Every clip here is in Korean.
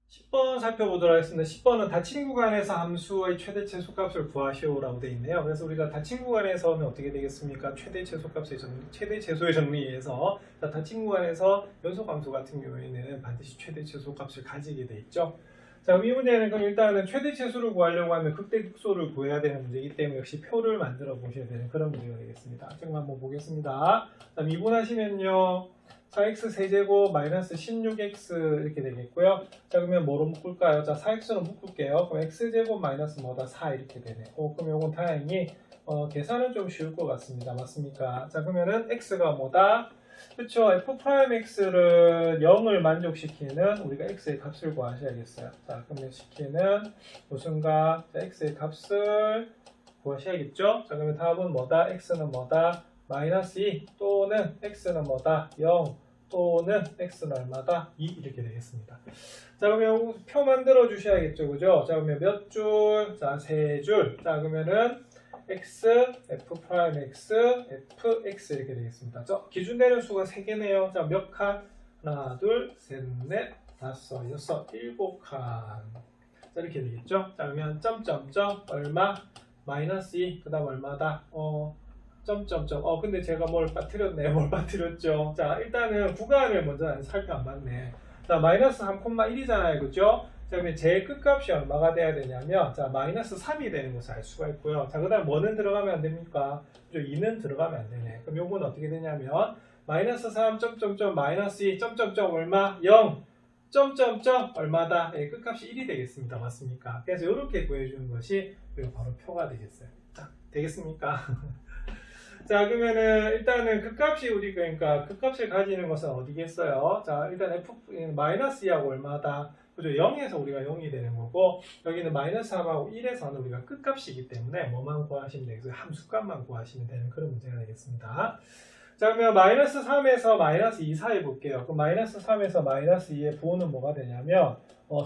10번 살펴보도록 하겠습니다. 10번은 닫힌 구간에서 함수의 최대 최소값을 구하시오라고 되어 있네요. 그래서 우리가 닫힌 구간에서는 어떻게 되겠습니까? 최대 최소값의 정리, 최대 최소의 정리에서 닫힌 구간에서 연속함수 같은 경우에는 반드시 최대 최소값을 가지게 돼 있죠. 자, 이 문제는 그럼 일단은 최대 최소를 구하려고 하면 극대 극소를 구해야 되는 문제이기 때문에 역시 표를 만들어 보셔야 되는 그런 문제가 되겠습니다. 지금 한번 보겠습니다. 자, 미분하시면요. 4x 세제곱 마이너스 16x 이렇게 되겠고요. 자, 그러면 뭐로 묶을까요? 자, 4x로 묶을게요. 그럼 x제곱 마이너스 뭐다? 4 이렇게 되네. 그럼 요건 다행히 계산은 좀 쉬울 것 같습니다. 맞습니까? 자, 그러면은 x가 뭐다? 그쵸? f'x를 0을 만족시키는 우리가 x의 값을 구하셔야겠어요. 자, 그러면 시키는 무슨 값? 자, x의 값을 구하셔야겠죠? 자, 그러면 답은 뭐다? x는 뭐다? 마이너스 2 또는 x는 뭐다? 0 또는 x는 얼마다? 2 이렇게 되겠습니다. 자, 그러면 표 만들어 주셔야겠죠, 그죠? 자, 그러면 몇 줄? 자, 세 줄. 자, 그러면은 x, f'x, fx 이렇게 되겠습니다. 저 기준되는 수가 3개네요. 자, 몇 칸? 하나, 둘, 셋, 넷, 다섯, 여섯, 일곱 칸. 자, 이렇게 되겠죠? 자, 그러면 점점점 얼마? 마이너스 2. 그 다음 얼마다? 점점점. 근데 제가 뭘 빠뜨렸네. 뭘 빠뜨렸죠? 자, 일단은 구간을 먼저 살펴봤네. 자, 마이너스 3,1이잖아요. 그죠? 자, 그러면 제 끝값이 얼마가 돼야 되냐면, 자, 마이너스 3이 되는 것을 알 수가 있고요. 자, 그 다음 뭐는 들어가면 안 됩니까? 그죠? 2는 들어가면 안 되네. 그럼 요건 어떻게 되냐면, 마이너스 3, 점점점, 마이너스 2, 점점점, 얼마? 0. 점점점, 얼마다? 예, 끝값이 1이 되겠습니다. 맞습니까? 그래서 이렇게 구해주는 것이 그리고 바로 표가 되겠어요. 자, 되겠습니까? 자, 그러면은 일단은 극값이 우리 그러니까 극값을 가지는 것은 어디겠어요? 자, 일단 f 마이너스 2하고 얼마다? 그죠? 0에서 우리가 0이 되는 거고 여기는 마이너스 3하고 1에서는 우리가 끝값이기 때문에 뭐만 구하시면 되겠어요? 함수값만 구하시면 되는 그런 문제가 되겠습니다. 자, 그러면 마이너스 3에서 마이너스 2 사이 볼게요. 그럼 마이너스 3에서 마이너스 2의 부호는 뭐가 되냐면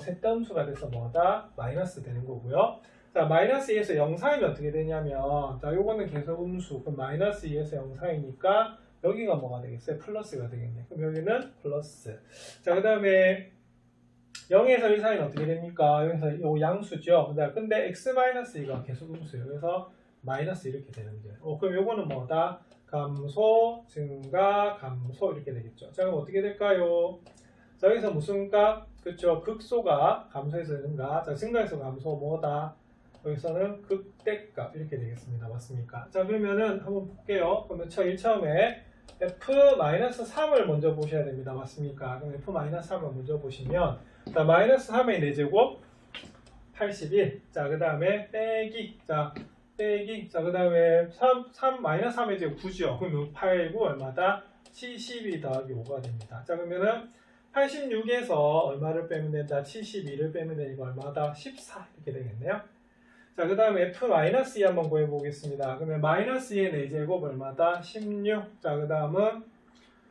셋담수가 돼서 뭐다? 마이너스 되는 거고요. 자, 마이너스 2에서 0 사이면 어떻게 되냐면, 자, 요거는 계속 음수. 그럼 마이너스 2에서 0 사이니까, 여기가 뭐가 되겠어요? 플러스가 되겠네. 그럼 여기는 플러스. 자, 그 다음에 0에서 1 사이는 어떻게 됩니까? 여기서 요 양수죠. 근데 x-2가 계속 음수예요. 그래서 마이너스 이렇게 되는 거예요. 그럼 요거는 뭐다? 감소, 증가, 감소 이렇게 되겠죠. 자, 그럼 어떻게 될까요? 자, 여기서 무슨 값? 그쵸? 극소가 감소해서 증가. 자, 증가해서 감소 뭐다? 여기서는 극대값 이렇게 되겠습니다. 맞습니까? 자, 그러면은 한번 볼게요. 그러면 1차음에 f-3을 먼저 보셔야 됩니다. 맞습니까? 그럼 f-3을 먼저 보시면 자, 마이너스 3의 4제곱 81. 자, 그 다음에 빼기. 자, 빼기. 자, 그 다음에 마이너스 3의 제곱 9죠. 그럼 8, 9 얼마다? 72 더하기 5가 됩니다. 자, 그러면은 86에서 얼마를 빼면 된다? 72를 빼면 되니까 얼마다? 14 이렇게 되겠네요. 자, 그 다음에 f-2 한번 구해보겠습니다. 그러면 마이너스 2의 4제곱 얼마다? 16. 자, 그 다음은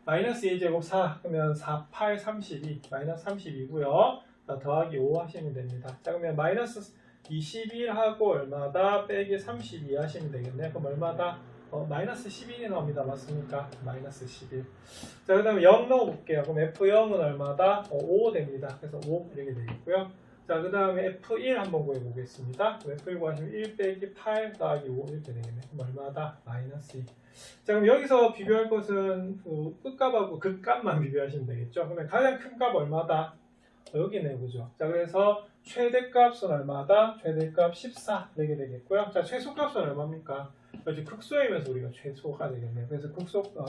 마이너스 2제곱 4. 그러면 4, 8, 32. 마이너스 32고요. 자, 더하기 5 하시면 됩니다. 자, 그러면 마이너스 21하고 얼마다? 빼기 32 하시면 되겠네요. 그럼 얼마다? 마이너스 11이 나옵니다. 맞습니까? 마이너스 11. 자, 그 다음에 0 넣어볼게요. 그럼 F0은 얼마다? 5 됩니다. 그래서 5 이렇게 되겠고요. 자, 그 다음에 F1 한번 구해보겠습니다. F1 구하시면 1 빼기 8 더하기 5 이렇게 되겠네요. 그럼 얼마다? 마이너스 2. 자, 그럼 여기서 비교할 것은 그 끝값하고 극값만 비교하시면 되겠죠. 그러면 가장 큰 값 얼마다? 여기네, 그죠? 자, 그래서 최대값은 얼마다? 최대값 14 이렇게 되겠고요. 자, 최소값은 얼마입니까? 그렇지, 극소이면서 우리가 최소가 되겠네요. 그래서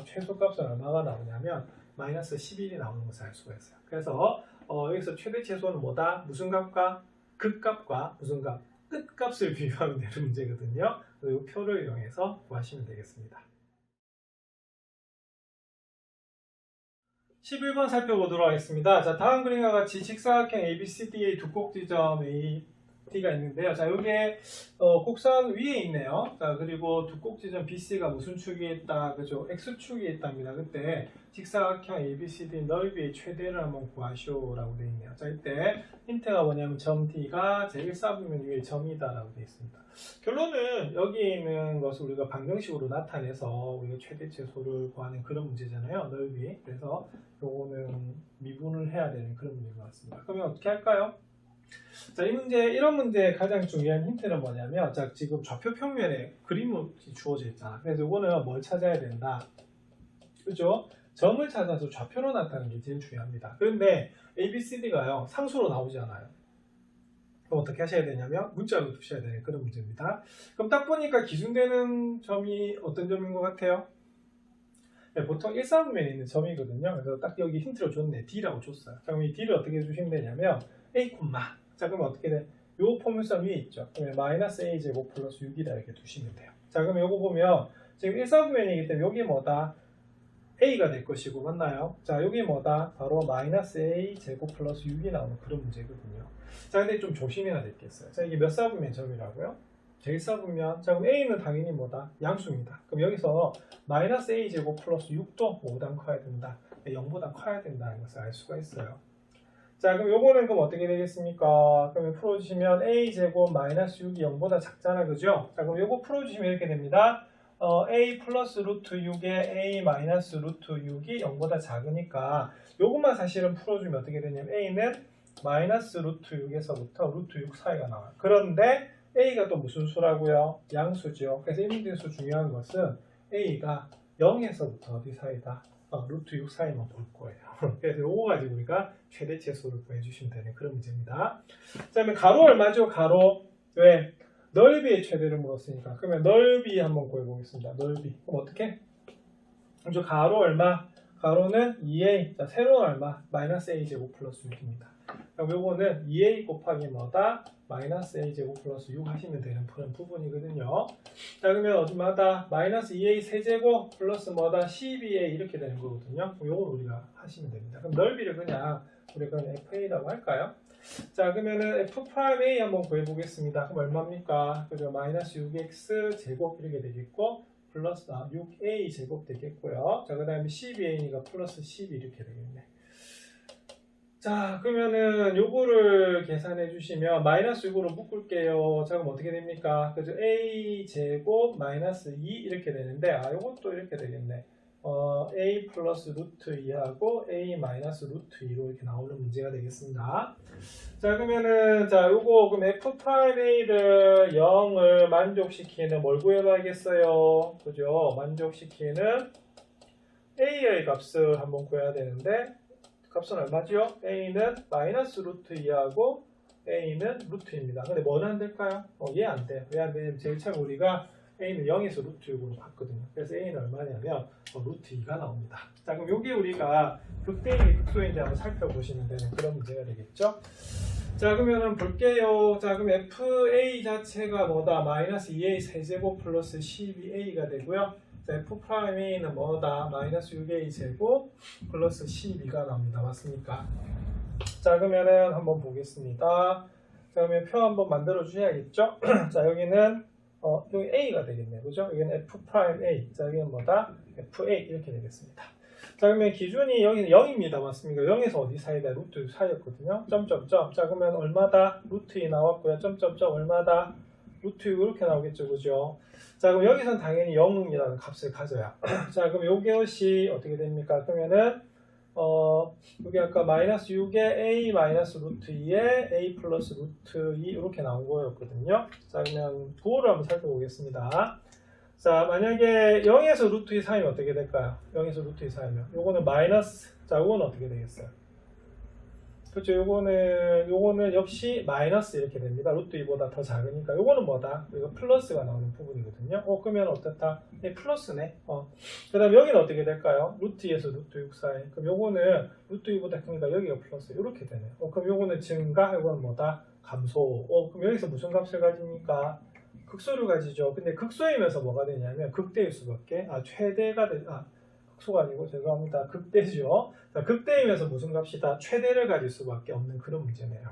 최소값은 얼마가 나오냐면 마이너스 11이 나오는 것을 알 수가 있어요. 그래서 여기서 최대 최소는 뭐다? 무슨 값과 극값과 무슨 값? 끝값을 비교하면 되는 문제거든요. 그리고 표를 이용해서 구하시면 되겠습니다. 11번 살펴보도록 하겠습니다. 자, 다음 그림과 같이 직사각형 ABCD의 두 꼭지점 A D가 있는데요. 자, 이게 곡선 위에 있네요. 자, 그리고 두 꼭지점 BC가 무슨 축에 있다? 그죠? X축에 있답니다. 그때 직사각형 ABCD 넓이의 최대를 한번 구하시오라고 되어 있네요. 자, 이때 힌트가 뭐냐면 점 D가 제1사분면 위에 점이다라고 되어 있습니다. 결론은 여기 있는 것을 우리가 방정식으로 나타내서 우리가 최대 최소를 구하는 그런 문제잖아요. 넓이. 그래서 요거는 미분을 해야 되는 그런 문제인 것 같습니다. 그러면 어떻게 할까요? 자, 이런 문제의 가장 중요한 힌트는 뭐냐면, 자, 지금 좌표 평면에 그림이 주어져 있잖아. 그래서 이거는 뭘 찾아야 된다. 그죠? 점을 찾아서 좌표로 나타내는 게 제일 중요합니다. 그런데 ABCD가요, 상수로 나오잖아요. 그럼 어떻게 하셔야 되냐면, 문자로 두셔야 되는 그런 문제입니다. 그럼 딱 보니까 기준되는 점이 어떤 점인 것 같아요? 네, 보통 1사분면에 있는 점이거든요. 그래서 딱 여기 힌트를 줬네. D라고 줬어요. 자, 그럼 이 D를 어떻게 주시면 되냐면, A, 자, 그러면 어떻게 돼? 요 포물선 위에 있죠. 그러면 마이너스 A 제곱 플러스 6이다 이렇게 두시면 돼요. 자, 그럼 요거 보면 지금 1사분면이기 때문에 여기 뭐다? A가 될 것이고, 맞나요? 자, 여기 뭐다? 바로 마이너스 A 제곱 플러스 6이 나오는 그런 문제거든요. 자, 근데 좀 조심해야 되겠어요. 자, 이게 몇 사분면 점이라고요? 제1사분면. 자, 그럼 A는 당연히 뭐다? 양수입니다. 그럼 여기서 마이너스 A 제곱 플러스 6도 5보다 커야 된다. 0보다 커야 된다는 것을 알 수가 있어요. 자, 그럼 요거는 그럼 어떻게 되겠습니까? 그러면 풀어주시면 a제곱 마이너스 6이 0보다 작잖아, 그죠? 자, 그럼 요거 풀어주시면 이렇게 됩니다. a 플러스 루트 6에 a 마이너스 루트 6이 0보다 작으니까 요것만 사실은 풀어주면 어떻게 되냐면 a는 마이너스 루트 6에서부터 루트 6 사이가 나와요. 그런데 a가 또 무슨 수라고요? 양수죠. 그래서 이 문제에서 중요한 것은 a가 0에서부터 어디 사이다? 루트 6 사이만 볼 거예요. 그래서 요거 가지고 우리가 최대 최소를 구해주시면 되는 그런 문제입니다. 그 다음에 가로 얼마죠? 가로. 왜? 넓이의 최대를 물었으니까. 그러면 넓이 한번 구해보겠습니다. 넓이. 그럼 어떻게? 먼저 가로 얼마? 가로는 2a. 자, 세로는 얼마? 마이너스 a 제곱 플러스 6입니다. 그럼 요거는 2a 곱하기 뭐다? 마이너스 a 제곱 플러스 6 하시면 되는 그런 부분이거든요. 자, 그러면 어디마다 마이너스 2a 세제곱 플러스 뭐다? 12a 이렇게 되는 거거든요. 그럼 요걸 우리가 하시면 됩니다. 그럼 넓이를 그냥 우리가 fa라고 할까요? 자, 그러면은 f'A 한번 구해보겠습니다. 그럼 얼마입니까? 그죠? 마이너스 6x 제곱 이렇게 되겠고 플러스 6a 제곱 되겠고요. 자, 그 다음에 12a니까 플러스 12 이렇게 되겠네. 자, 그러면은 요거를 계산해 주시면 마이너스 6으로 묶을게요. 자, 그럼 어떻게 됩니까? 그죠? a 제곱 마이너스 2 이렇게 되는데, 요것도 이렇게 되겠네. a 플러스 루트 2하고 a 마이너스 루트 2로 이렇게 나오는 문제가 되겠습니다. 자, 그러면은 자, 요거 그럼 f'A를 0을 만족시키는 뭘 구해봐야겠어요? 그죠? 만족시키는 a의 값을 한번 구해야 되는데, 값은 얼마죠? a는 마이너스 루트 2하고 a는 루트입니다. 근데 뭐는 안 될까요? 얘 안 돼요. 왜 안 되냐면 제일 처음 우리가 a는 0에서 루트 6으로 봤거든요. 그래서 a는 얼마냐면 루트 2가 나옵니다. 자, 그럼 요게 우리가 극대인지 극소인지 한번 살펴보시면 되는 그런 문제가 되겠죠? 자, 그러면은 볼게요. 자, 그럼 fa 자체가 뭐다? 마이너스 2a 세제곱 플러스 12a가 되고요. 자, f'A는 뭐다? 마이너스 6a 제곱 플러스 12가 나옵니다. 맞습니까? 자, 그러면은 한번 보겠습니다. 자, 그러면 표 한번 만들어 주셔야겠죠? 자, 여기는 여기 a가 되겠네요. 그죠? 여기는 f'A. 자, 여기는 뭐다? fa 이렇게 되겠습니다. 자, 그러면 기준이 여기는 0입니다. 맞습니까? 0에서 어디 사이다? 루트 사이였거든요. 점점점. 자, 그러면 얼마다? 루트 2 나왔고요. 점점점 얼마다? 루트 6 이렇게 나오겠죠. 그죠? 자, 그럼 여기서는 당연히 0이라는 값을 가져야. 자, 그럼 요것이 어떻게 됩니까? 그러면은 여기 아까 마이너스 6에 a 마이너스 루트 2에 a 플러스 루트 2 이렇게 나온 거였거든요. 자, 그러면 부호를 한번 살펴보겠습니다. 자, 만약에 0에서 루트 2 사이면 어떻게 될까요? 0에서 루트 2 사이면 요거는 마이너스. 자, 요거는 어떻게 되겠어요? 그렇죠. 요거는 역시 마이너스 이렇게 됩니다. 루트 2보다 더 작으니까 요거는 뭐다? 이거 플러스가 나오는 부분이거든요. 그러면 어떻다? 플러스네. 그 다음 여기는 어떻게 될까요? 루트 2에서 루트 6 사이. 그럼 요거는 루트 2보다 크니까 여기가 플러스 이렇게 되네요. 그럼 요거는 증가, 요거는 뭐다? 감소. 그럼 여기서 무슨 값을 가집니까? 극소를 가지죠. 근데 극소이면서 뭐가 되냐면 극대일 수밖에, 최대가 극소가 아니고 죄송합니다. 극대죠. 자, 극대이면서 무슨 값이다? 최대를 가질 수밖에 없는 그런 문제네요.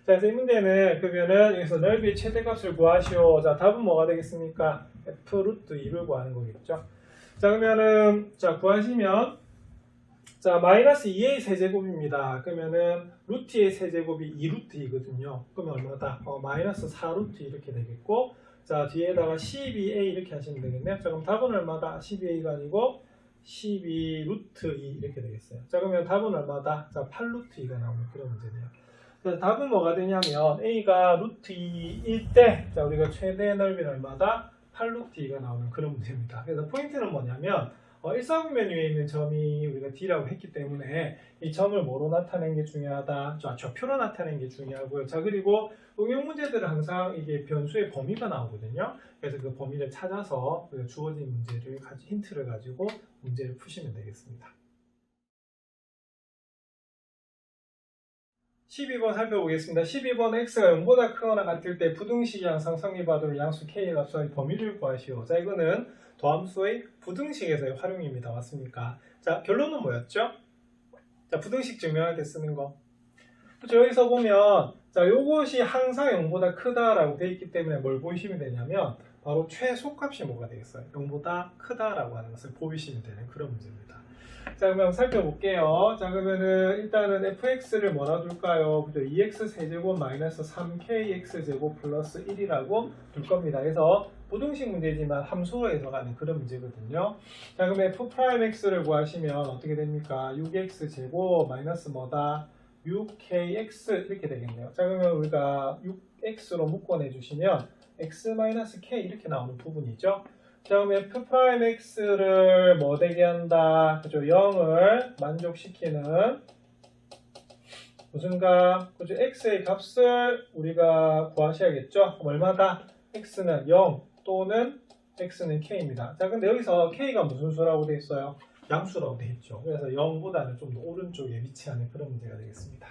자, 그래서 이 문제는 그러면은 여기서 넓이의 최대값을 구하시오. 자, 답은 뭐가 되겠습니까? f 루트 2를 구하는 거겠죠. 자, 그러면은 자 구하시면 자 마이너스 2a 세제곱입니다. 그러면은 루트 2의 세제곱이 2루트 2거든요. 그러면 얼마다? 마이너스 4루트 이렇게 되겠고, 자 뒤에다가 12a 이렇게 하시면 되겠네요. 자 그럼 답은 얼마다? 12a가 아니고 12루트 2 이렇게 되겠어요. 자 그러면 답은 얼마다? 자 8루트 2가 나오는 그런 문제네요. 그래서 답은 뭐가 되냐면 a가 루트 2일 때, 자 우리가 최대 넓이는 얼마다? 8루트 2가 나오는 그런 문제입니다. 그래서 포인트는 뭐냐면 1사분 메뉴에 있는 점이 우리가 D라고 했기 때문에 이 점을 뭐로 나타내는 게 중요하다? 좌표로 나타내는 게 중요하고요. 자 그리고 응용 문제들은 항상 이게 변수의 범위가 나오거든요. 그래서 그 범위를 찾아서 주어진 문제를 힌트를 가지고 문제를 푸시면 되겠습니다. 12번 살펴보겠습니다. 12번 x가 0보다 크거나 같을 때 부등식이 항상 성립하도록 양수 k의 값의 범위를 구하시오. 자 이거는 도함수의 부등식에서의 활용입니다. 맞습니까? 자 결론은 뭐였죠? 자 부등식 증명할 때 쓰는 거. 그렇죠? 여기서 보면 자 요것이 항상 0보다 크다라고 되어 있기 때문에 뭘 보이시면 되냐면 바로 최소값이 뭐가 되겠어요? 0보다 크다라고 하는 것을 보이시면 되는 그런 문제입니다. 자 그러면 살펴볼게요. 자 그러면은 일단은 fx를 뭐라 둘까요? 그죠? 2x 세제곱 마이너스 3kx 제곱 플러스 1이라고 둘 겁니다. 그래서 부등식 문제지만 함수로 해석하는 그런 문제거든요. 자 그럼 f'x를 구하시면 어떻게 됩니까? 6x 제곱 마이너스 뭐다? 6kx 이렇게 되겠네요. 자 그러면 우리가 6x로 묶어내주시면 x-k 이렇게 나오는 부분이죠. 자 그럼 f'x를 뭐 되게 한다? 그죠? 0을 만족시키는 무슨 값? 그죠? x의 값을 우리가 구하셔야겠죠? 얼마다? x는 0 또는 x는 k입니다. 자 근데 여기서 k가 무슨 수라고 되어 있어요? 양수라고 되어 있죠. 그래서 0보다는 좀 더 오른쪽에 위치하는 그런 문제가 되겠습니다.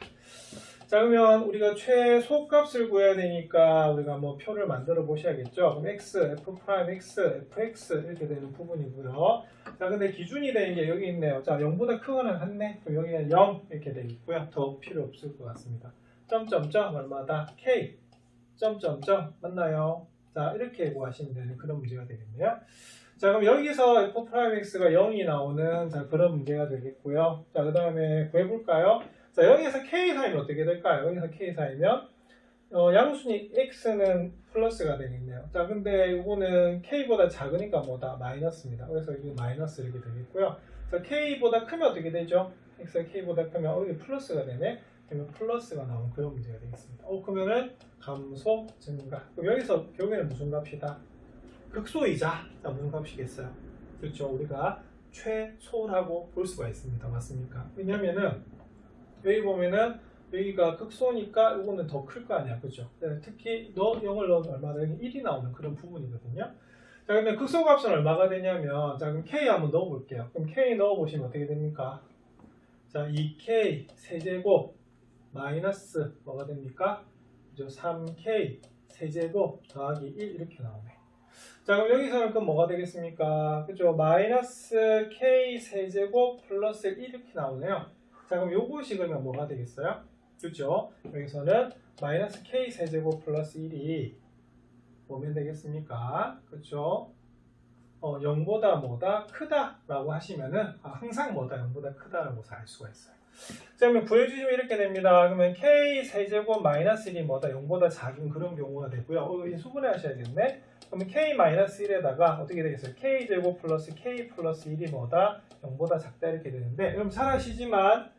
자 그러면 우리가 최소값을 구해야 되니까 우리가 뭐 표를 만들어 보셔야겠죠. 그럼 x, f'x, fx 이렇게 되는 부분이고요. 자 근데 기준이 되는 게 여기 있네요. 자 0보다 크거나 같네. 그럼 여기는 0 이렇게 되어 있고요. 더 필요 없을 것 같습니다. 점점점 얼마다? k 점점점 맞나요? 자 이렇게 구하시면 되는 그런 문제가 되겠네요. 자 그럼 여기서 f'x가 0이 나오는 자 그런 문제가 되겠고요. 자 그 다음에 구해볼까요? 자 여기에서 k 사이면 어떻게 될까요? 여기서 k 사이면 양수니 x는 플러스가 되겠네요. 자 근데 이거는 k보다 작으니까 뭐다? 마이너스입니다. 그래서 이게 마이너스 이렇게 되겠고요. 자 k보다 크면 어떻게 되죠? x가 k보다 크면 여기 플러스가 되네. 그러면 플러스가 나오는 그런 문제가 되겠습니다. 그러면은 감소 증가. 그럼 여기서 결국에는 무슨 값이다? 극소이자. 자 무슨 값이겠어요? 그렇죠. 우리가 최소라고 볼 수가 있습니다. 맞습니까? 왜냐면은 여기 보면은 여기가 극소니까 이거는 더 클 거 아니야. 그죠? 특히 0을 넣으면 얼마나 1이 나오는 그런 부분이거든요. 자, 그러면 극소값은 얼마가 되냐면, 자, 그럼 K 한번 넣어볼게요. 그럼 K 넣어보시면 어떻게 됩니까? 자, 2K 세제곱 마이너스 뭐가 됩니까? 그죠? 3K 세제곱 더하기 1 이렇게 나오네. 자, 그럼 여기서는 그럼 뭐가 되겠습니까? 그죠? 마이너스 K 세제곱 플러스 1 이렇게 나오네요. 자 그럼 요것이 그러면 뭐가 되겠어요? 그렇죠? 여기서는 마이너스 k 세제곱 플러스 1이 뭐면 되겠습니까? 그렇죠? 0보다 뭐다? 크다라고 하시면은 항상 뭐다? 0보다 크다라고 알 수가 있어요. 자 그러면 구해주시면 이렇게 됩니다. 그러면 k 세제곱 마이너스 1이 뭐다? 0보다 작은 그런 경우가 되고요. 이 수분해 하셔야겠네. 그러면 k 마이너스 1에다가 어떻게 되겠어요? k 제곱 플러스 k 플러스 1이 뭐다? 0보다 작다 이렇게 되는데 그럼 잘 아시지만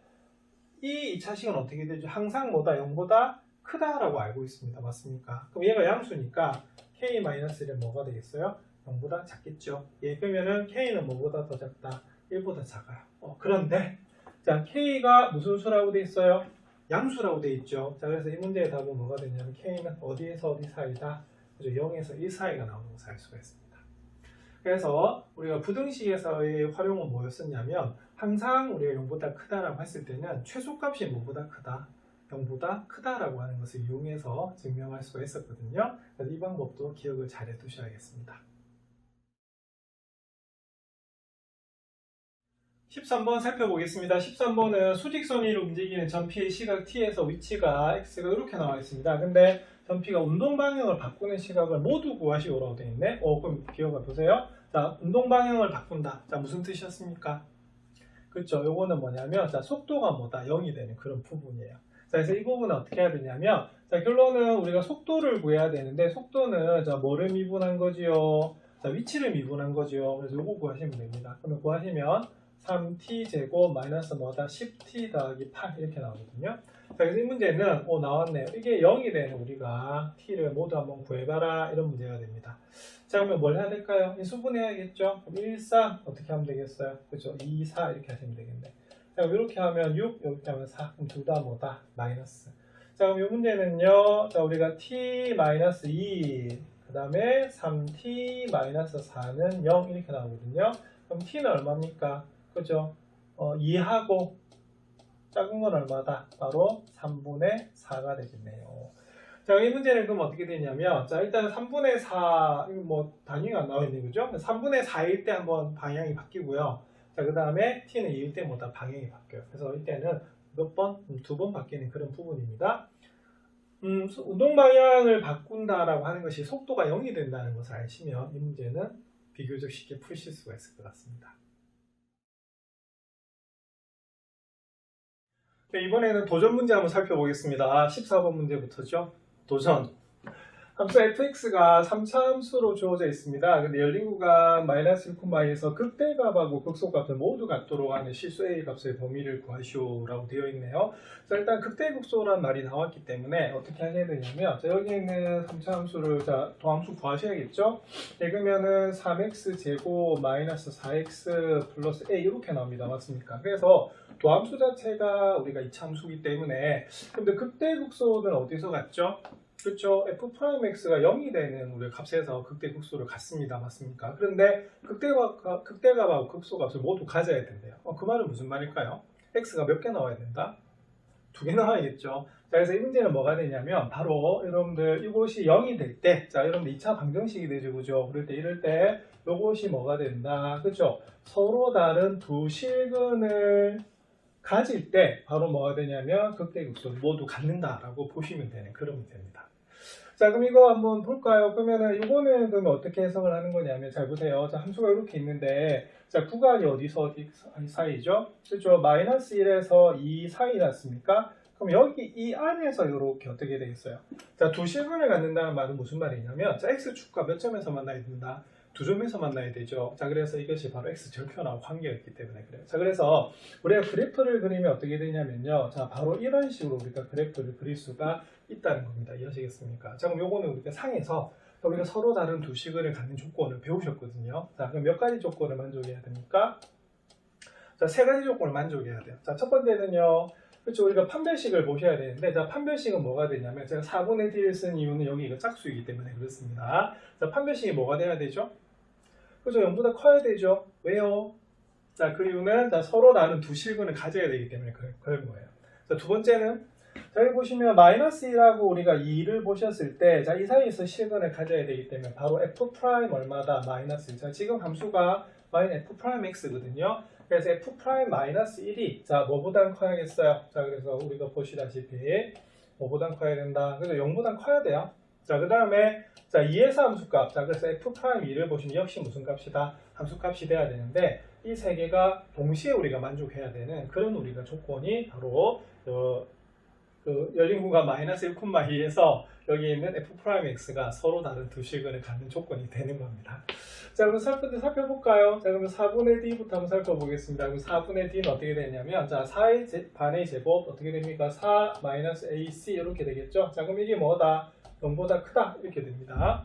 이 2차식은 어떻게 되죠? 항상 뭐다? 0보다 크다라고 알고 있습니다. 맞습니까? 그럼 얘가 양수니까 k-1은 뭐가 되겠어요? 0보다 작겠죠. 예, 그러면은 k는 뭐보다 더 작다? 1보다 작아요. 그런데 자 k가 무슨 수라고 돼 있어요? 양수라고 돼 있죠. 자 그래서 이 문제의 답은 뭐가 되냐면 k는 어디에서 어디 사이다? 그죠? 0에서 1 사이가 나오는 것을 알 수가 있습니다. 그래서 우리가 부등식에서의 활용은 뭐였었냐면 항상 우리가 0보다 크다라고 했을 때는 최소값이 뭐보다 크다? 0보다 크다라고 하는 것을 이용해서 증명할 수가 있었거든요. 그래서 이 방법도 기억을 잘 해두셔야겠습니다. 13번 살펴보겠습니다. 13번은 수직선 위로 움직이는 전피의 시각 t에서 위치가 x가 이렇게 나와 있습니다. 근데 전피가 운동 방향을 바꾸는 시각을 모두 구하시오라고 되어 있네. 그럼 기억해 보세요. 자, 운동 방향을 바꾼다. 자, 무슨 뜻이었습니까? 그렇죠. 요거는 뭐냐면, 자, 속도가 뭐다? 0이 되는 그런 부분이에요. 자, 그래서 이 부분은 어떻게 해야 되냐면, 자, 결론은 우리가 속도를 구해야 되는데, 속도는, 자, 뭐를 미분한 거지요? 자, 위치를 미분한 거지요. 그래서 요거 구하시면 됩니다. 그러면 구하시면, 3t 제곱 마이너스 뭐다? 10t 더하기 8 이렇게 나오거든요. 자, 그래서 이 문제는, 나왔네요. 이게 0이 되는 우리가 t를 모두 한번 구해봐라. 이런 문제가 됩니다. 자, 그러면 뭘 해야 될까요? 인수분해해야겠죠? 그럼 1, 3 어떻게 하면 되겠어요? 그렇죠? 2, 4 이렇게 하시면 되겠네. 자, 그럼 이렇게 하면 6, 이렇게 하면 4. 그럼 둘 다 뭐다? 마이너스. 자, 그럼 이 문제는요. 자, 우리가 t-2, 그 다음에 3t-4는 0 이렇게 나오거든요. 그럼 t는 얼마입니까? 그죠? 2하고 작은 건 얼마다? 바로 3분의 4가 되겠네요. 자, 이 문제는 그럼 어떻게 되냐면, 자, 일단 3분의 4, 이거 뭐 단위가 안 나와 있는 거죠? 3분의 4일 때 한번 방향이 바뀌고요. 자, 그 다음에 t는 2일 때마다 방향이 바뀌어요. 그래서 이때는 몇 번? 2번 바뀌는 그런 부분입니다. 운동 방향을 바꾼다라고 하는 것이 속도가 0이 된다는 것을 아시면 이 문제는 비교적 쉽게 푸실 수가 있을 것 같습니다. 네, 이번에는 도전 문제 한번 살펴보겠습니다. 14번 문제부터죠. 도전. 함수 fx가 3차 함수로 주어져 있습니다. 근데 열린 구간 마이너스 1,2에서 극대값하고 극소값을 모두 같도록 하는 실수 a 값의 범위를 구하시오라고 되어 있네요. 자, 일단 극대극소란 말이 나왔기 때문에 어떻게 하셔야 되냐면, 자, 여기 있는 3차 함수를, 자, 도함수 구하셔야겠죠? 네, 그러면은 3x 제곱 마이너스 4x 플러스 a 이렇게 나옵니다. 맞습니까? 그래서 도함수 자체가 우리가 2차 함수이기 때문에, 근데 극대극소는 어디서 갔죠? 그렇죠. f'x가 0이 되는 우리 값에서 극대극소를 갖습니다. 맞습니까? 그런데 극대값하고 극소값을 모두 가져야 된대요. 그 말은 무슨 말일까요? x가 몇 개 나와야 된다? 2개 나와야겠죠. 자, 그래서 이 문제는 뭐가 되냐면, 바로 여러분들 이것이 0이 될 때, 자, 여러분들 2차 방정식이 되죠. 그죠? 그럴 때 이럴 때 이것이 뭐가 된다? 그렇죠? 서로 다른 두 실근을 가질 때 바로 뭐가 되냐면 극대극소를 모두 갖는다라고 보시면 되는 그런 문제입니다. 자, 그럼 이거 한번 볼까요? 그러면은 이거는 그러면 어떻게 해석을 하는 거냐면, 잘 보세요. 자, 함수가 이렇게 있는데, 자, 구간이 어디서 어디 사이죠? 그렇죠? 마이너스 1에서 2 사이 났습니까? 그럼 여기 이 안에서 이렇게 어떻게 되겠어요? 자, 두 실근을 갖는다는 말은 무슨 말이냐면, 자, x축과 몇 점에서 만나야 된다? 두 점에서 만나야 되죠. 자, 그래서 이것이 바로 x절편하고 관계였기 때문에 그래요. 자, 그래서 우리가 그래프를 그리면 어떻게 되냐면요. 자, 바로 이런 식으로 우리가 그래프를 그릴 수가 있다는 겁니다. 이해하시겠습니까? 자, 그럼 요거는 우리가 상에서 우리가 서로 다른 두 식을 갖는 조건을 배우셨거든요. 자, 그럼 몇 가지 조건을 만족해야 됩니까? 자, 세 가지 조건을 만족해야 돼요. 자, 첫 번째는요. 그렇죠. 우리가 판별식을 보셔야 되는데, 자, 판별식은 뭐가 되냐면, 제가 4분의 D를 쓴 이유는 여기 이거 짝수이기 때문에 그렇습니다. 자, 판별식이 뭐가 돼야 되죠? 그죠? 0보다 커야 되죠? 왜요? 자, 그 이유는, 자, 서로 다른 두 실근을 가져야 되기 때문에 그런 거예요. 자, 두 번째는, 자, 여기 보시면 마이너스 1하고 우리가 2를 보셨을 때, 자, 이 사이에서 실근을 가져야 되기 때문에 바로 f 프라임 얼마다? 마이너스 1. 자, 지금 함수가 f 프라임 x거든요. 그래서 f 프라임 마이너스 1이, 자, 뭐보단 커야겠어요? 자, 그래서 우리가 보시다시피, 뭐보단 커야 된다. 그래서 0보단 커야 돼요. 자, 그 다음에, 자, 2에서 함수값. 자, 그래서 f 프라임 2를 보시면 역시 무슨 값이다? 함수값이 돼야 되는데, 이 세 개가 동시에 우리가 만족해야 되는 그런 우리가 조건이 바로, 그 열린 구간 마이너스 1,2에서 여기 있는 f 프라임 x가 서로 다른 두 실근을 갖는 조건이 되는 겁니다. 자, 그럼 살펴볼까요? 자, 그럼 4분의 d부터 한번 살펴보겠습니다. 그럼 4분의 d는 어떻게 되냐면, 자, 4의 반의 제곱 어떻게 됩니까? 4 마이너스 ac 이렇게 되겠죠? 자, 그럼 이게 뭐다? 0보다 크다 이렇게 됩니다.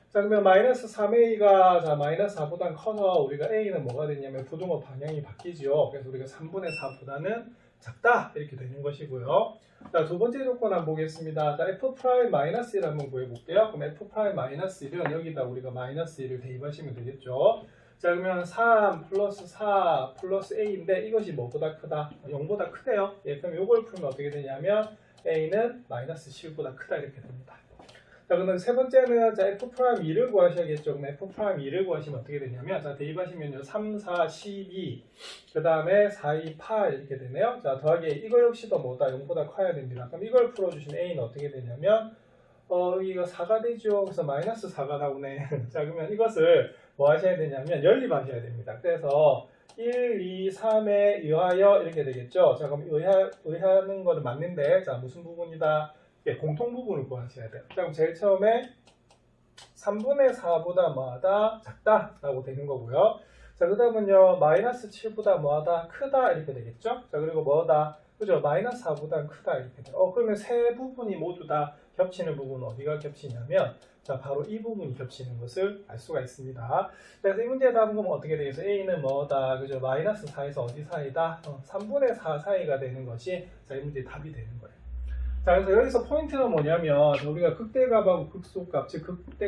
자, 그러면 마이너스 3a가 자 마이너스 4보다 커서 우리가 a는 뭐가 되냐면 부등호 방향이 바뀌죠. 그래서 우리가 3분의 4보다는 작다 이렇게 되는 것이고요. 자, 두 번째 조건 한번 보겠습니다. 자, f 프라임 마이너스 1 한번 구해볼게요. 그럼 f 프라임 마이너스 1은 여기다 우리가 마이너스 1을 대입하시면 되겠죠. 자, 그러면 3 플러스 4 플러스 a인데 이것이 뭐보다 크다? 0보다 크대요. 예, 그럼 이걸 풀면 어떻게 되냐면 a는 마이너스 7보다 크다 이렇게 됩니다. 자, 그럼 세 번째는 자, F'2를 구하셔야겠죠. 그럼 F'2를 구하시면 어떻게 되냐면, 자, 대입하시면요. 3, 4, 12, 그 다음에 4, 2, 8 이렇게 되네요. 자, 더하기 이거 역시도 뭐다? 0보다 커야 됩니다. 그럼 이걸 풀어주시면 A는 어떻게 되냐면, 여기가 4가 되죠. 그래서 마이너스 4가 나오네. 자, 그러면 이것을 뭐 하셔야 되냐면, 연립하셔야 됩니다. 그래서 1, 2, 3에 의하여 이렇게 되겠죠. 자, 그럼 의하는 거는 맞는데, 자, 무슨 부분이다? 공통 부분을 구하셔야 돼요. 자, 그럼 제일 처음에 3분의 4보다 뭐하다? 작다 라고 되는 거고요. 자, 그 다음은요 마이너스 7보다 뭐하다? 크다 이렇게 되겠죠. 자, 그리고 뭐다? 그죠? 마이너스 4보다 크다 이렇게 돼요. 그러면 세 부분이 모두 다 겹치는 부분은 어디가 겹치냐면, 자, 바로 이 부분이 겹치는 것을 알 수가 있습니다. 그래서 이 문제의 답은 그럼 어떻게 되겠어요? A는 뭐다? 그죠? 마이너스 4에서 어디 사이다? 3분의 4 사이가 되는 것이, 자, 이 문제의 답이 되는 거예요. 자, 그래서 여기서 포인트는 뭐냐면, 우리가 극대값하고 극소값, 즉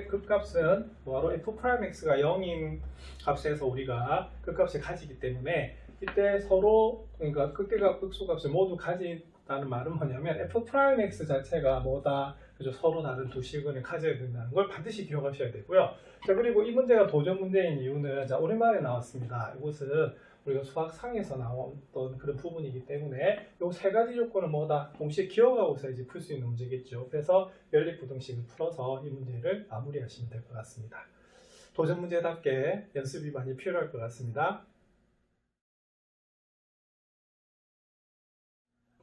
극값은 바로 f'x가 0인 값에서 우리가 극값을 가지기 때문에, 이때 서로, 그러니까 극대값, 극소값을 모두 가진다는 말은 뭐냐면 f'x 자체가 뭐다? 그죠? 서로 다른 두 실근을 가져야 된다는 걸 반드시 기억하셔야 되고요. 자, 그리고 이 문제가 도전 문제인 이유는, 자, 오랜만에 나왔습니다. 이것은 우리가 수학상에서 나왔던 그런 부분이기 때문에 이 세 가지 조건은 뭐다? 동시에 기억하고서 이제 풀 수 있는 문제겠죠. 그래서 연립부등식을 풀어서 이 문제를 마무리하시면 될 것 같습니다. 도전 문제답게 연습이 많이 필요할 것 같습니다.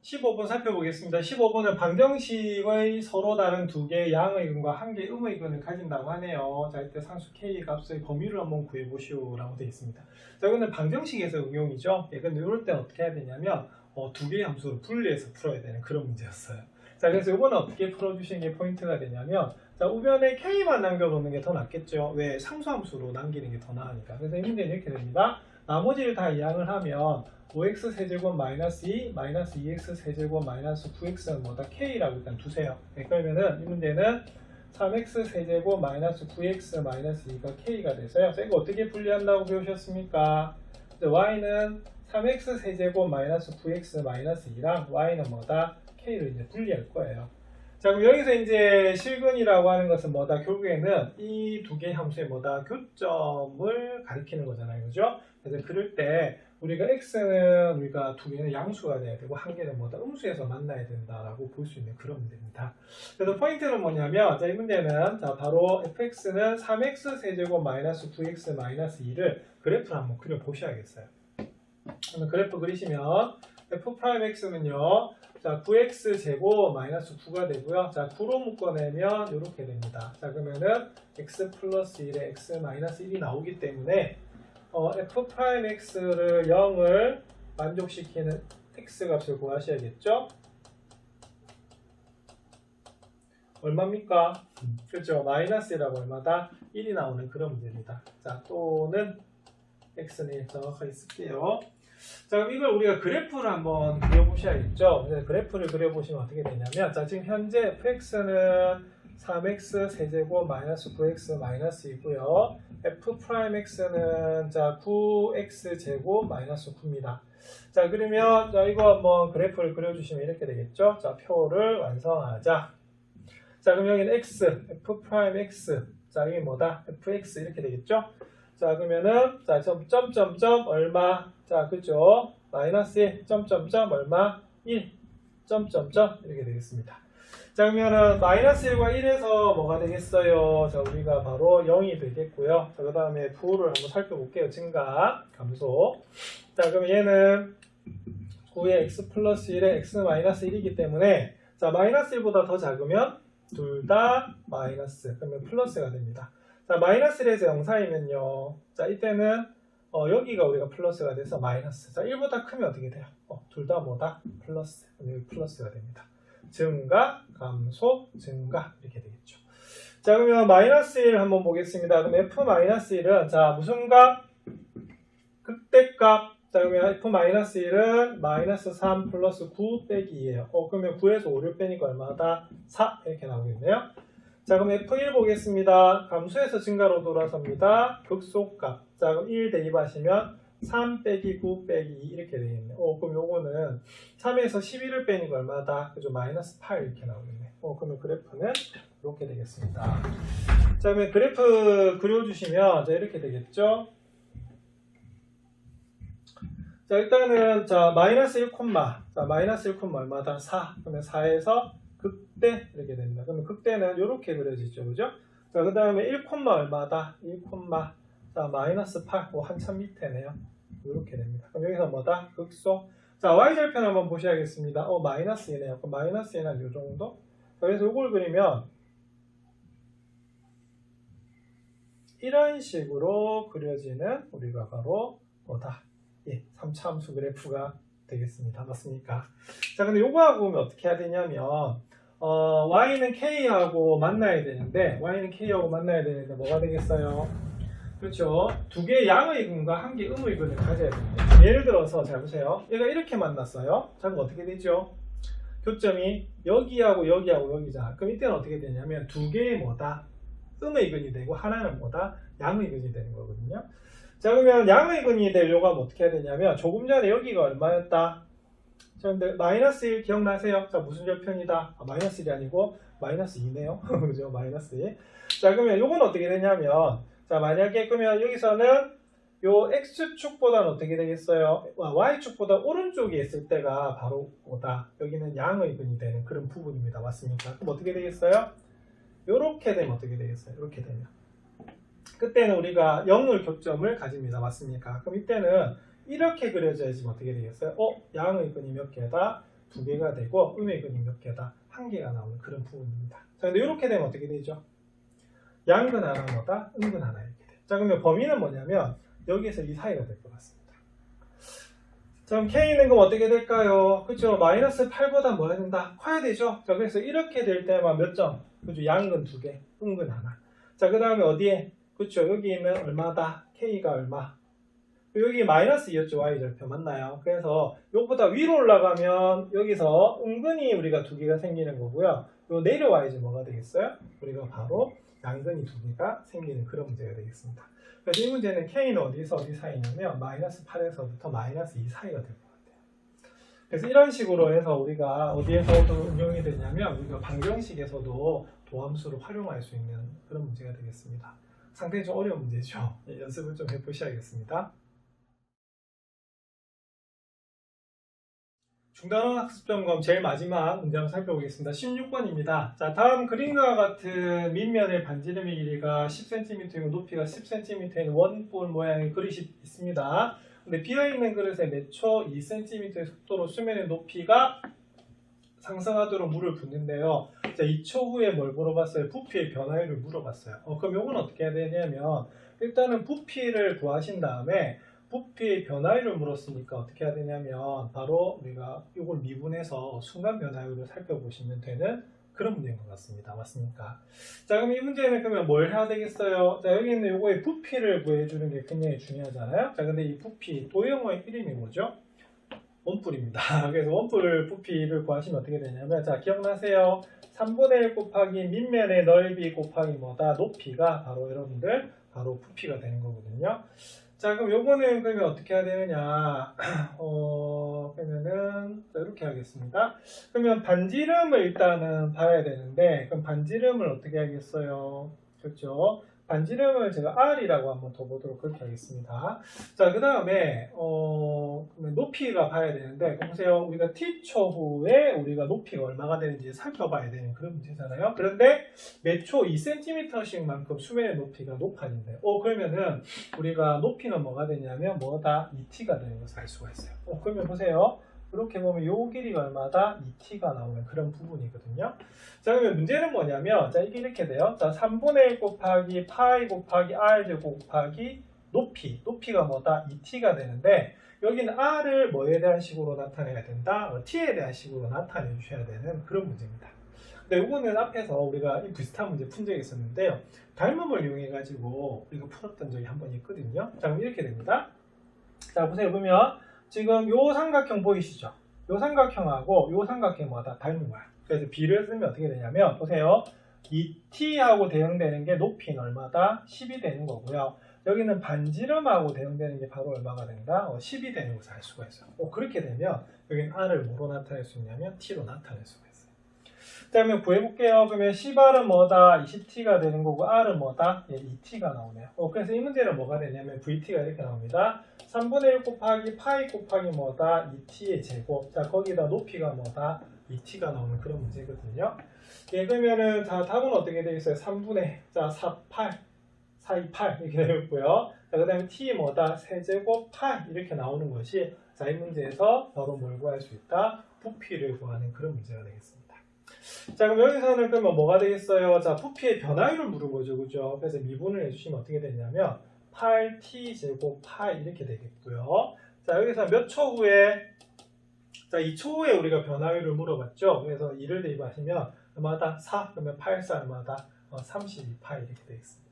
15번 살펴보겠습니다. 15번은 방정식의 서로 다른 두 개의 양의 근과 한 개의 음의 근을 가진다고 하네요. 자, 이때 상수 K 값의 범위를 한번 구해보시오 라고 되어 있습니다. 자, 이거는 방정식에서 응용이죠. 근데 이럴 때 어떻게 해야 되냐면 두 개의 함수를 분리해서 풀어야 되는 그런 문제였어요. 자, 그래서 이거는 어떻게 풀어주시는 게 포인트가 되냐면, 자, 우변에 K만 남겨놓는 게 더 낫겠죠. 왜? 상수함수로 남기는 게 더 나으니까. 그래서 이 문제는 이렇게 됩니다. 나머지를 다 이항을 하면 5x 세제곱 마이너스 2 마이너스 2x 세제곱 마이너스 9x는 뭐다? K라고 일단 두세요. 그러면은 이 문제는 3x 세제곱 마이너스 9x 마이너스 2가 K가 돼서요. 자, 이거 어떻게 분리한다고 배우셨습니까? y는 3x 세제곱 마이너스 9x 마이너스 2랑 y는 뭐다? K를 이제 분리할 거예요. 자, 그럼 여기서 이제 실근이라고 하는 것은 뭐다? 결국에는 이 두 개의 함수의 뭐다? 교점을 가리키는 거잖아요. 그죠? 그래서 그럴 때 우리가 x는 우리가 두 개는 양수가 돼야 되고 한 개는 뭐다? 음수에서 만나야 된다라고 볼 수 있는 그런 문제입니다. 그래서 포인트는 뭐냐면, 자, 이 문제는 자, 바로 fx는 3x 세제곱 마이너스 9x 마이너스 2를 그래프를 한번 그려 보셔야겠어요. 그러면 그래프 그리시면 f'x는요, 자, 9x 제곱 마이너스 9가 되고요. 자, 9로 묶어내면 이렇게 됩니다. 자, 그러면은 x 플러스 1에 x 마이너스 1이 나오기 때문에 f'x를 0을 만족시키는 x 값을 구하셔야겠죠? 얼마입니까? 그렇죠. 마이너스라고 얼마다? 1이 나오는 그런 문제입니다. 자, 또는 x는 정확하게 쓸게요. 자, 그럼 이걸 우리가 그래프를 한번 그려보셔야겠죠. 그래프를 그려보시면 어떻게 되냐면, 자, 지금 현재 fx는 3x 세제곱 마이너스 9x 마이너스 2고요. f'x는 자 9x 제곱 마이너스 9입니다. 자, 그러면 자, 이거 한번 그래프를 그려주시면 이렇게 되겠죠. 자, 표를 완성하자. 자, 그럼 여기는 x, f'x. 자, 이게 뭐다? fx 이렇게 되겠죠. 자, 그러면은 자, 점점점 얼마? 자, 그죠? 마이너스 1, 점점점 얼마? 1, 점점점 이렇게 되겠습니다. 자, 그러면은 마이너스 1과 1에서 뭐가 되겠어요? 자, 우리가 바로 0이 되겠고요. 자, 그 다음에 부호를 한번 살펴볼게요. 증가, 감소. 자, 그럼 얘는 9의 x 플러스 1의 x 마이너스 1이기 때문에, 자, 마이너스 1보다 더 작으면 둘 다 마이너스, 그러면 플러스가 됩니다. 자, 마이너스 1에서 0 사이면요. 자, 이때는 여기가 우리가 플러스가 돼서 마이너스. 자, 1보다 크면 어떻게 돼요? 둘 다 뭐다? 플러스. 여기 플러스가 됩니다. 증가, 감소, 증가 이렇게 되겠죠. 자, 그러면 마이너스 1 한번 보겠습니다. 그럼 f-1은 자, 무슨 값? 극대값. 자, 그러면 f-1은 마이너스 3 플러스 9 빼기 2예요. 그러면 9에서 5를 빼니까 얼마다? 4 이렇게 나오겠네요. 자, 그럼 f1 보겠습니다. 감소에서 증가로 돌아섭니다. 극소값. 자, 그럼 1 대입하시면 3 빼기 9 빼기 2 이렇게 되겠네. 그럼 요거는 3에서 11을 빼니까 얼마다? 그죠? 마이너스 8 이렇게 나오겠네. 그러면 그래프는 이렇게 되겠습니다. 자, 그러면 그래프 그려주시면 자, 이렇게 되겠죠? 자, 일단은 자, 마이너스 1, 자, 마이너스 1, 얼마다? 4. 그러면 4에서 극대 이렇게 됩니다. 그러면 극대는 이렇게 그려지죠. 그죠? 자, 그 다음에 1, 얼마다? 1, 자, 마이너스 8. 한참 밑에네요. 이렇게 됩니다. 그럼 여기서 뭐다? 극소. 자, y절편 한번 보셔야겠습니다. 마이너스 2네요. 그럼 마이너스 2는 이 정도? 그래서 이걸 그리면 이런 식으로 그려지는 우리가 바로 뭐다? 3차 함수 그래프가 되겠습니다. 맞습니까? 자, 근데 요거하고 보면 어떻게 해야 되냐면 y는 k하고 만나야 되는데 뭐가 되겠어요? 그렇죠. 두 개의 양의 근과 한 개의 음의 근을 가져야 됩니다. 예를 들어서 잘 보세요. 얘가 이렇게 만났어요. 자, 그럼 어떻게 되죠? 교점이 여기하고 여기잖아. 그럼 이때는 어떻게 되냐면 두 개의 뭐다? 음의 근이 되고 하나는 뭐다? 양의 근이 되는 거거든요. 자, 그러면 양의 근이 되려고 하면 어떻게 해야 되냐면 조금 전에 여기가 얼마였다? 자, 근데 마이너스 1 기억나세요? 자, 무슨 절편이다? 마이너스 1이 아니고 마이너스 2네요. 그죠? 마이너스 2. 자, 그러면 요건 어떻게 되냐면 자, 만약에 그러면 여기서는 요 x축보다는 어떻게 되겠어요? y축보다 오른쪽에 있을 때가 바로 뭐다? 여기는 양의 근이 되는 그런 부분입니다. 맞습니까? 그럼 어떻게 되겠어요? 요렇게 되면 어떻게 되겠어요? 이렇게 되면 그때는 우리가 0을 교점을 가집니다. 맞습니까? 그럼 이때는 이렇게 그려져야지 어떻게 되겠어요? 양의 근이 몇 개다? 2개가 되고 음의 근이 몇 개다? 1개가 나오는 그런 부분입니다. 자, 근데 이렇게 되면 어떻게 되죠? 양근 하나 뭐다? 음근 하나 이렇게 돼. 자, 그러면 범위는 뭐냐면 여기에서 이 사이가 될 것 같습니다. 자, 그럼 k는 그럼 어떻게 될까요? 그렇죠? 마이너스 8보다 뭐 해야 된다? 커야 되죠? 자, 그래서 이렇게 될 때만 몇 점? 그죠? 양근 2개, 음근 하나. 자, 그 다음에 어디에? 그렇죠? 여기는 얼마다? k가 얼마? 여기 마이너스 2였죠? y절편 맞나요? 그래서 이것보다 위로 올라가면 여기서 음근이 우리가 2개가 생기는 거고요. 요 내려와야지 뭐가 되겠어요? 우리가 바로 양근이 2개가 생기는 그런 문제가 되겠습니다. 그래서 이 문제는 k는 어디서 어디 사이냐면 마이너스 8에서부터 마이너스 2 사이가 될 것 같아요. 그래서 이런 식으로 해서 우리가 어디에서도 응용이 되냐면 우리가 방정식에서도 도함수를 활용할 수 있는 그런 문제가 되겠습니다. 상당히 좀 어려운 문제죠. 연습을 좀 해보셔야겠습니다. 중단학습점검 제일 마지막 문제 한번 살펴보겠습니다. 16번입니다. 자, 다음 그림과 같은 밑면의 반지름의 길이가 10cm이고 높이가 10cm인 원볼 모양의 그릇이 있습니다. 근데 비어있는 그릇에 매초 2cm의 속도로 수면의 높이가 상승하도록 물을 붓는데요. 자, 2초 후에 뭘 물어봤어요? 부피의 변화율을 물어봤어요. 그럼 이건 어떻게 해야 되냐면 일단은 부피를 구하신 다음에 부피의 변화율을 물었으니까 어떻게 해야 되냐면 바로 우리가 이걸 미분해서 순간 변화율을 살펴보시면 되는 그런 문제인 것 같습니다. 맞습니까? 자, 그럼 이 문제는 그러면 뭘 해야 되겠어요? 자, 여기 있는 요거의 부피를 구해주는 게 굉장히 중요하잖아요. 자, 근데 이 부피, 도형의 이름이 뭐죠? 원뿔입니다. 그래서 원뿔 부피를 구하시면 어떻게 되냐면 자, 기억나세요? 3분의 1 곱하기 밑면의 넓이 곱하기 뭐다? 높이가 바로 여러분들 바로 부피가 되는 거거든요. 자, 그럼 요거는 그러면 어떻게 해야 되느냐? 그러면은 이렇게 하겠습니다. 그러면 반지름을 일단은 봐야 되는데 그럼 반지름을 어떻게 하겠어요? 그렇죠? 반지름을 제가 R이라고 한번 더 보도록 그렇게 하겠습니다. 자, 그 다음에 높이가 봐야 되는데 보세요. 우리가 T초 후에 우리가 높이가 얼마가 되는지 살펴봐야 되는 그런 문제잖아요. 그런데 매초 2cm씩만큼 수면의 높이가 높아진대요. 그러면은 우리가 높이는 뭐가 되냐면 뭐다? 2T가 되는 것을 알 수가 있어요. 그러면 보세요. 이렇게 보면 요 길이가 얼마다? 2T가 나오는 그런 부분이거든요. 자, 그러면 문제는 뭐냐면 자, 이게 이렇게 돼요. 자, 3분의 1 곱하기 파이 곱하기 R 곱하기 높이가 뭐다? 2T가 되는데 여기는 R을 뭐에 대한 식으로 나타내야 된다? T에 대한 식으로 나타내 주셔야 되는 그런 문제입니다. 근데 이거는 앞에서 우리가 비슷한 문제 푼 적이 있었는데요. 닮음을 이용해 가지고 우리가 풀었던 적이 한 번 있거든요. 자, 그럼 이렇게 됩니다. 자, 보세요. 보면 지금 요 삼각형 보이시죠? 요 삼각형하고 요 삼각형이 뭐다? 닮은 거야. 그래서 비를 쓰면 어떻게 되냐면 보세요. 2t하고 대응되는 게 높이는 얼마다? 10이 되는 거고요. 여기는 반지름하고 대응되는 게 바로 얼마가 된다? 10이 되는 것을 알 수가 있어요. 그렇게 되면 여기는 r을 뭐로 나타낼 수 있냐면 t로 나타낼 수가 있어요. 자, 그러면 구해볼게요. 그러면 10r은 뭐다? 20t가 되는 거고 r은 뭐다? 2t가 나오네요. 그래서 이 문제는 뭐가 되냐면 vt가 이렇게 나옵니다. 3분의 1 곱하기 파이 곱하기 뭐다? 2t의 제곱. 자, 거기다 높이가 뭐다? 2t가 나오는 그런 문제거든요. 그러면은 자, 답은 어떻게 되어 있어요? 3분의 자, 4, 8, 4, 2, 8 이렇게 되어 있고요. 자, 그 다음에 t 뭐다? 세제곱 8 이렇게 나오는 것이 자, 이 문제에서 바로 뭘 구할 수 있다? 부피를 구하는 그런 문제가 되겠습니다. 자, 그럼 여기서는 그러면 뭐가 되겠어요? 자, 부피의 변화율을 물은 거죠. 그죠? 그래서 미분을 해주시면 어떻게 되냐면 8t 제곱 8 이렇게 되겠고요. 자, 여기서 몇 초 후에 자, 2초 후에 우리가 변화율을 물어봤죠. 그래서 2를 대입하시면 얼마다? 4, 그러면 8, 4 얼마다? 32파이 이렇게 되겠습니다.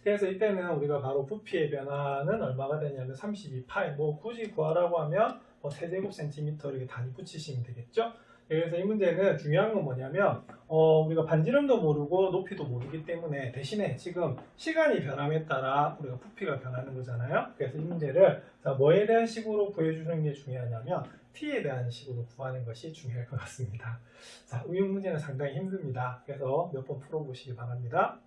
그래서 이때는 우리가 바로 부피의 변화는 얼마가 되냐면 32파이. 굳이 구하라고 하면 세제곱 센티미터 이렇게 단위 붙이시면 되겠죠. 그래서 이 문제는 중요한 건 뭐냐면 우리가 반지름도 모르고 높이도 모르기 때문에 대신에 지금 시간이 변함에 따라 우리가 부피가 변하는 거잖아요. 그래서 이 문제를 뭐에 대한 식으로 구해주는 게 중요하냐면 t에 대한 식으로 구하는 것이 중요할 것 같습니다. 자, 응용 문제는 상당히 힘듭니다. 그래서 몇 번 풀어보시기 바랍니다.